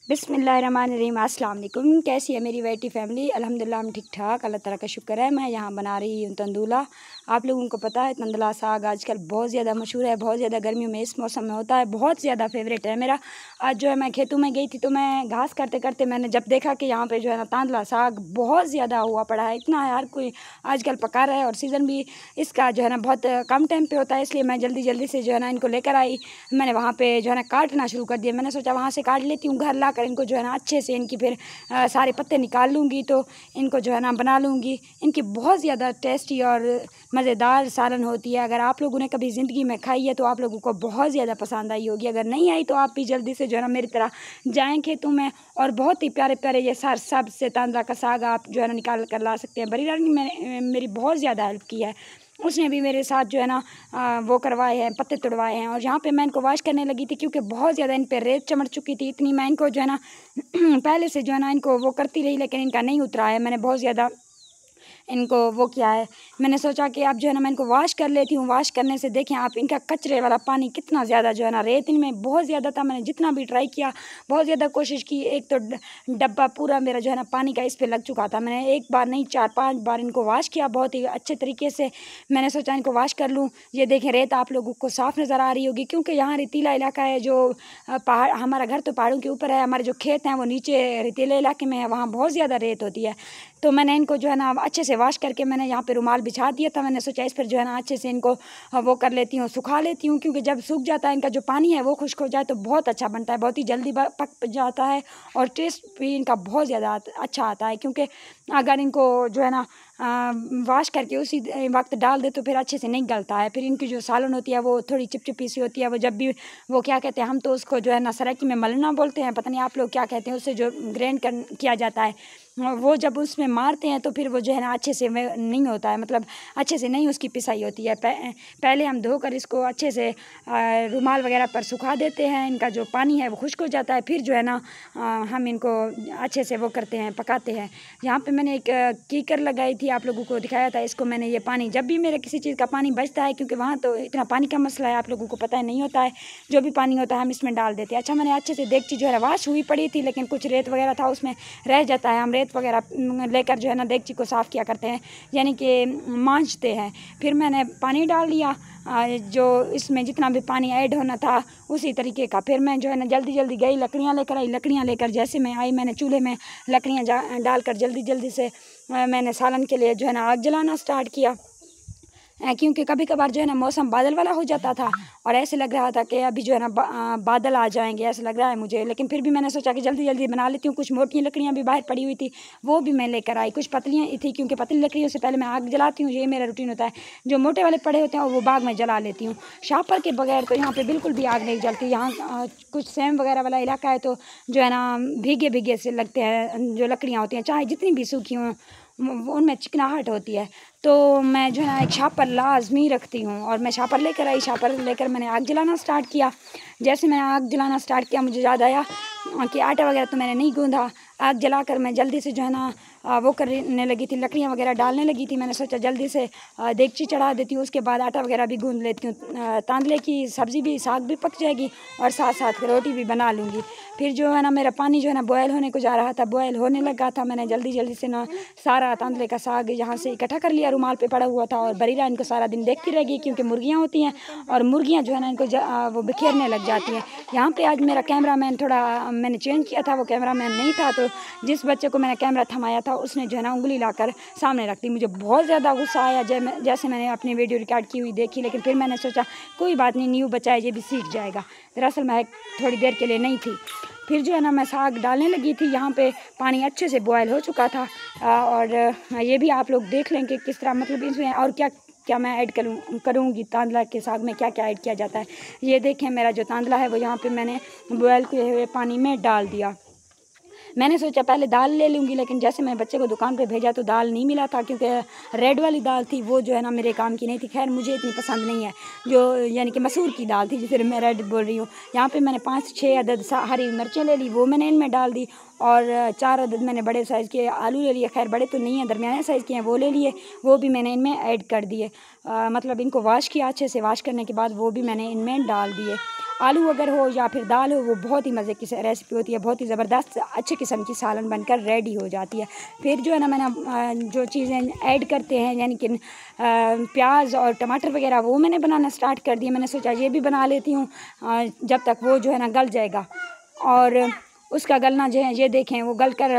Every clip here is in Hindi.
बिस्मिल्लाहिर्रहमानिर्रहीम। अस्सलाम वालेकुम। कैसी है मेरी वैटी फैमिली? अल्हम्दुलिल्लाह हम ठीक ठाक, अल्लाह ताला का शुक्र है। मैं यहाँ बना रही हूँ तंदूला। आप लोगों को पता है तंदूला साग आजकल बहुत ज़्यादा मशहूर है, बहुत ज़्यादा गर्मियों में इस मौसम में होता है, बहुत ज़्यादा फेवरेट है मेरा। आज जो है मैं खेतों में गई थी तो मैं घास करते करते मैंने जब देखा कि यहाँ पे जो है ना तांदला साग बहुत ज़्यादा हुआ पड़ा है, इतना है हर कोई आजकल पका रहा है और सीज़न भी इसका जो है ना बहुत कम टाइम पे होता है, इसलिए मैं जल्दी जल्दी से जो है ना इनको लेकर आई। मैंने वहाँ पे जो है ना काटना शुरू कर दिया। मैंने सोचा वहाँ से काट लेती हूँ, घर ला कर इनको जो है ना अच्छे से इनकी फिर सारे पत्ते निकाल लूँगी तो इनको जो है ना बना लूँगी। इनकी बहुत ज़्यादा टेस्टी और मज़ेदार सालन होती है। अगर आप लोगों ने कभी ज़िंदगी में खाई है तो आप लोगों को बहुत ज़्यादा पसंद आई होगी। अगर नहीं आई तो आप भी जल्दी से जो है ना मेरी तरह जाएँ खेतों में और बहुत ही प्यारे प्यारे ये सब से तांदला का साग आप जो है ना निकाल कर ला सकते हैं। बड़ी रानी ने मेरी बहुत ज़्यादा हेल्प की है, उसने भी मेरे साथ जो है ना वो करवाए हैं, पत्ते तुड़वाए हैं। और यहाँ पे मैं इनको वॉश करने लगी थी क्योंकि बहुत ज़्यादा इन पे रेत चमड़ चुकी थी। इतनी मैं इनको जो है ना पहले से जो है ना इनको वो करती रही लेकिन इनका नहीं उतरा है। मैंने बहुत ज़्यादा इनको वो किया है। मैंने सोचा कि अब जो है ना मैं इनको वॉश कर लेती हूँ। वॉश करने से देखें आप इनका कचरे वाला पानी कितना ज़्यादा जो है ना रेत इनमें बहुत ज़्यादा था। मैंने जितना भी ट्राई किया बहुत ज़्यादा कोशिश की, एक तो डब्बा पूरा मेरा जो है ना पानी का इस पे लग चुका था। मैंने एक बार नहीं 4-5 बार इनको वॉश किया बहुत ही अच्छे तरीके से। मैंने सोचा इनको वॉश कर लूँ। ये देखें रेत आप लोगों को साफ़ नज़र आ रही होगी क्योंकि यहाँ रेतीला इलाका है। जो पहाड़, हमारा घर तो पहाड़ों के ऊपर है, हमारे जो खेत हैं वो नीचे रेतीले इलाके में है, वहाँ बहुत ज़्यादा रेत होती है। तो मैंने इनको जो है ना अच्छे से वॉश करके मैंने यहाँ पे रुमाल बिछा दिया था। मैंने सोचा इस पर जो है ना अच्छे से इनको वो कर लेती हूँ, सुखा लेती हूँ क्योंकि जब सूख जाता है इनका जो पानी है वो खुश्क हो जाए तो बहुत अच्छा बनता है, बहुत ही जल्दी पक जाता है और टेस्ट भी इनका बहुत ज़्यादा अच्छा आता है। क्योंकि अगर इनको जो है ना वॉश करके उसी वक्त डाल दे तो फिर अच्छे से नहीं गलता है। फिर इनकी जो सालन होती है वो थोड़ी चिपचिपी सी होती है। वो जब भी वो क्या कहते हैं, हम तो उसको जो है ना सराकी में मलना बोलते हैं, पता नहीं आप लोग क्या कहते हैं, उससे जो ग्राइंड किया जाता है वो जब उसमें मारते हैं तो फिर वो जो है ना अच्छे से नहीं होता है, मतलब अच्छे से नहीं उसकी पिसाई होती है। पहले हम धोकर इसको अच्छे से रुमाल वगैरह पर सुखा देते हैं, इनका जो पानी है वो खुश्क हो जाता है, फिर जो है ना हम इनको अच्छे से वो करते हैं, पकाते हैं। यहाँ पे मैंने एक कीकर लगाई थी, आप लोगों को दिखाया था। इसको मैंने ये पानी जब भी मेरे किसी चीज़ का पानी बचता है, क्योंकि वहाँ तो इतना पानी का मसला है आप लोगों को पता है नहीं होता है, जो भी पानी होता है हम इसमें डाल देते हैं। अच्छा मैंने अच्छे से देगची जो है वाश हुई पड़ी थी लेकिन कुछ रेत वगैरह था उसमें रह जाता है। हम रेत वगैरह लेकर जो है ना देगची को साफ़ किया करते हैं, यानी कि मांजते हैं। फिर मैंने पानी डाल दिया, जो इसमें जितना भी पानी ऐड होना था उसी तरीके का। फिर मैं जो है ना जल्दी जल्दी गई, लकड़ियाँ लेकर आई। लकड़ियाँ लेकर जैसे मैं आई मैंने चूल्हे में लकड़ियाँ डालकर जल्दी जल्दी से मैंने सालन के लिए जो है ना आग जलाना स्टार्ट किया। क्योंकि कभी कभार जो है ना मौसम बादल वाला हो जाता था और ऐसे लग रहा था कि अभी जो है ना बादल आ जाएंगे ऐसा लग रहा है मुझे। लेकिन फिर भी मैंने सोचा कि जल्दी जल्दी बना लेती हूँ। कुछ मोटी लकड़ियाँ भी बाहर पड़ी हुई थी वो भी मैं लेकर आई, कुछ पतलियाँ थी क्योंकि पतली लकड़ियों से पहले मैं आग जलाती हूँ, ये मेरा रूटीन होता है। जो मोटे वाले पड़े होते हैं वो बाग में जला लेती हूँ। शापर के बगैर तो यहाँ पर बिल्कुल भी आग नहीं जलती। यहाँ कुछ सेम वगैरह वाला इलाका है तो जो है ना भीगे भीगे से लगते हैं जो लकड़ियाँ होती हैं, चाहे जितनी भी सूखी हों उनमें चिकनाहट होती है। तो मैं जो है ना एक छापर लाजमी रखती हूँ और मैं छापर लेकर आई। छापर लेकर मैंने आग जलाना स्टार्ट किया। जैसे मैंने आग जलाना स्टार्ट किया मुझे याद आया कि आटा वगैरह तो मैंने नहीं गूँधा। आग जलाकर मैं जल्दी से जो है ना वो करने लगी थी, लकड़ियाँ वगैरह डालने लगी थी। मैंने सोचा जल्दी से देगची चढ़ा देती हूँ, उसके बाद आटा वगैरह भी गूँध लेती हूँ। तांदले की सब्ज़ी भी, साग भी पक जाएगी और साथ साथ रोटी भी बना लूँगी। फिर जो है ना मेरा पानी जो है ना बॉयल होने को जा रहा था, बॉयल होने लगा था। मैंने जल्दी जल्दी से ना सारा तांदले का साग यहाँ से इकट्ठा कर लिया, रुमाल पे पड़ा हुआ था। और बरीरा इनको सारा दिन देखती रहेगी क्योंकि मुर्गियाँ होती हैं और मुर्गियाँ जो है ना इनको वो बिखेरने लग जाती हैं। यहाँ पे आज मेरा कैमरामैन थोड़ा मैंने चेंज किया था, वो कैमरामैन नहीं था तो जिस बच्चे को मैंने कैमरा थमाया था उसने जो है ना उंगली लाकर सामने रख दी। मुझे बहुत ज़्यादा गुस्सा आया जैसे मैंने अपनी वीडियो रिकॉर्ड की हुई देखी, लेकिन फिर मैंने सोचा कोई बात नहीं, न्यू बच्चा है ये भी सीख जाएगा। दरअसल मैं थोड़ी देर के लिए नहीं थी। फिर जो है ना मैं साग डालने लगी थी, यहाँ पे पानी अच्छे से बॉयल हो चुका था। और ये भी आप लोग देख लें कि किस तरह, मतलब इसमें और क्या क्या मैं ऐड करूँगी तांदला के साग में क्या क्या ऐड किया जाता है। ये देखें मेरा जो तांदला है वो यहाँ पे मैंने बॉयल किए हुए पानी में डाल दिया। मैंने सोचा पहले दाल ले लूँगी लेकिन जैसे मैं बच्चे को दुकान पे भेजा तो दाल नहीं मिला था क्योंकि रेड वाली दाल थी वो जो है ना मेरे काम की नहीं थी। खैर मुझे इतनी पसंद नहीं है, जो यानी कि मसूर की दाल थी जिसे मैं रेड बोल रही हूँ। यहाँ पे मैंने 5-6 अदद हरी मिर्चें ले ली, वो मैंने इनमें डाल दी और 4 अदद मैंने बड़े साइज़ के आलू ले लिए। खैर बड़े तो नहीं हैं, दरमियाने साइज़ के हैं, वो ले लिए, वो भी मैंने इनमें ऐड कर दिए। मतलब इनको वॉश किया अच्छे से, वॉश करने के बाद वो भी मैंने इनमें डाल दिए। आलू अगर हो या फिर दाल हो, वो बहुत ही मज़े की रेसिपी होती है, बहुत ही ज़बरदस्त अच्छे किस्म की सालन बनकर रेडी हो जाती है। फिर जो है ना मैंने जो चीज़ें ऐड करते हैं यानी कि प्याज और टमाटर वगैरह वो मैंने बनाना स्टार्ट कर दिया। मैंने सोचा ये भी बना लेती हूँ जब तक वो जो है ना गल जाएगा। और उसका गलना जो है ये देखें वो गल कर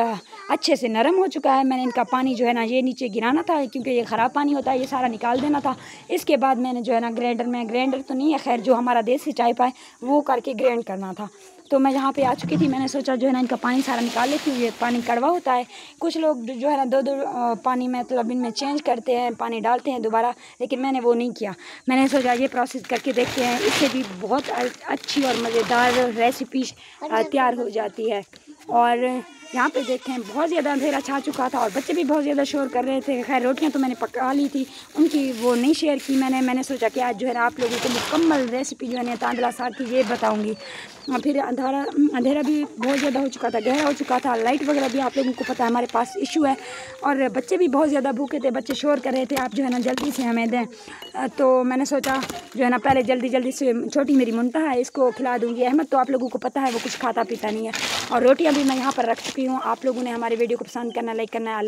अच्छे से नरम हो चुका है। मैंने इनका पानी जो है ना ये नीचे गिराना था क्योंकि ये ख़राब पानी होता है, ये सारा निकाल देना था। इसके बाद मैंने जो है ना ग्राइंडर तो नहीं है खैर, जो हमारा देसी चाय पाए वो करके ग्राइंड करना था। तो मैं यहाँ पे आ चुकी थी। मैंने सोचा जो है ना इनका पानी सारा निकाल लेती हूँ, ये पानी कड़वा होता है। कुछ लोग जो है ना दो पानी मतलब इनमें चेंज करते हैं, पानी डालते हैं दोबारा, लेकिन मैंने वो नहीं किया। मैंने सोचा ये प्रोसेस करके देखते हैं, इससे भी बहुत अच्छी और मज़ेदार रेसिपी तैयार हो जाती है। और यहाँ पे देखें बहुत ज़्यादा अंधेरा छा चुका था और बच्चे भी बहुत ज़्यादा शोर कर रहे थे। खैर रोटियाँ तो मैंने पका ली थी, उनकी वो नहीं शेयर की मैंने सोचा कि आज जो है ना आप लोगों को मुकम्मल रेसिपी जो है ना तांदला साग की ये बताऊँगी। फिर अंधेरा भी बहुत ज़्यादा हो चुका था, गहरा हो चुका था। लाइट वगैरह भी आप लोगों को पता है हमारे पास इशू है, और बच्चे भी बहुत ज़्यादा भूखे थे, बच्चे शोर कर रहे थे आप जो है ना जल्दी से हमें दें। तो मैंने सोचा जो है ना पहले जल्दी से छोटी मेरी मुंटा है इसको खिला दूँगी। अहमद तो आप लोगों को पता है वो कुछ खाता पीता नहीं है। और रोटियाँ भी मैं यहाँ पर रख चुकी हूँ। आप लोगों ने हमारे वीडियो को पसंद करना, लाइक करना।